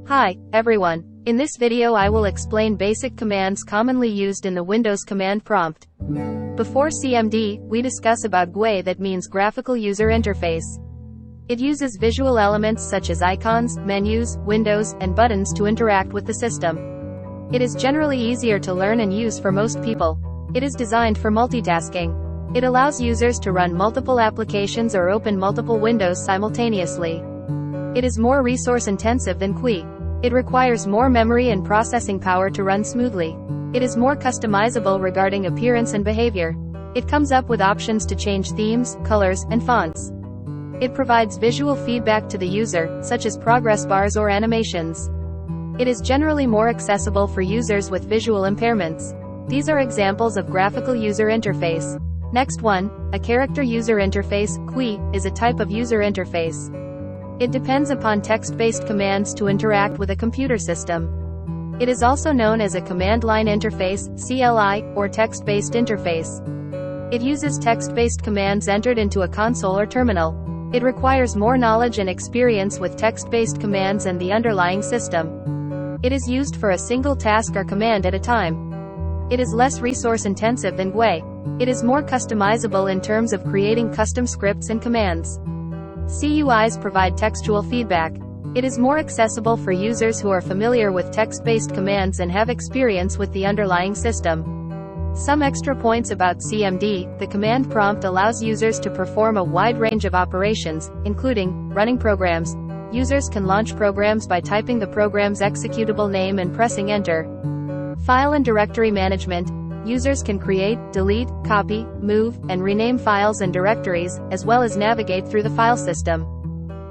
Hi, everyone. In this video I will explain basic commands commonly used in the Windows command prompt. Before CMD, we discuss about GUI, that means Graphical User Interface. It uses visual elements such as icons, menus, windows, and buttons to interact with the system. It is generally easier to learn and use for most people. It is designed for multitasking. It allows users to run multiple applications or open multiple windows simultaneously. It is more resource-intensive than GUI. It requires more memory and processing power to run smoothly. It is more customizable regarding appearance and behavior. It comes up with options to change themes, colors, and fonts. It provides visual feedback to the user, such as progress bars or animations. It is generally more accessible for users with visual impairments. These are examples of graphical user interface. Next one, a character user interface, GUI, is a type of user interface. It depends upon text-based commands to interact with a computer system. It is also known as a command line interface, CLI, or text-based interface. It uses text-based commands entered into a console or terminal. It requires more knowledge and experience with text-based commands and the underlying system. It is used for a single task or command at a time. It is less resource-intensive than GUI. It is more customizable in terms of creating custom scripts and commands. CUIs provide textual feedback. It is more accessible for users who are familiar with text-based commands and have experience with the underlying system. Some extra points about CMD: the command prompt allows users to perform a wide range of operations, including running programs. Users can launch programs by typing the program's executable name and pressing enter. File and directory management. Users can create, delete, copy, move, and rename files and directories, as well as navigate through the file system.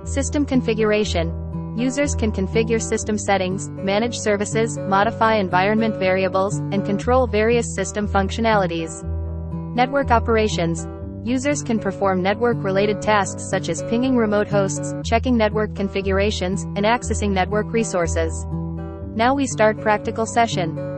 System configuration. Users can configure system settings, manage services, modify environment variables, and control various system functionalities. Network operations. Users can perform network-related tasks such as pinging remote hosts, checking network configurations, and accessing network resources. Now we start practical session.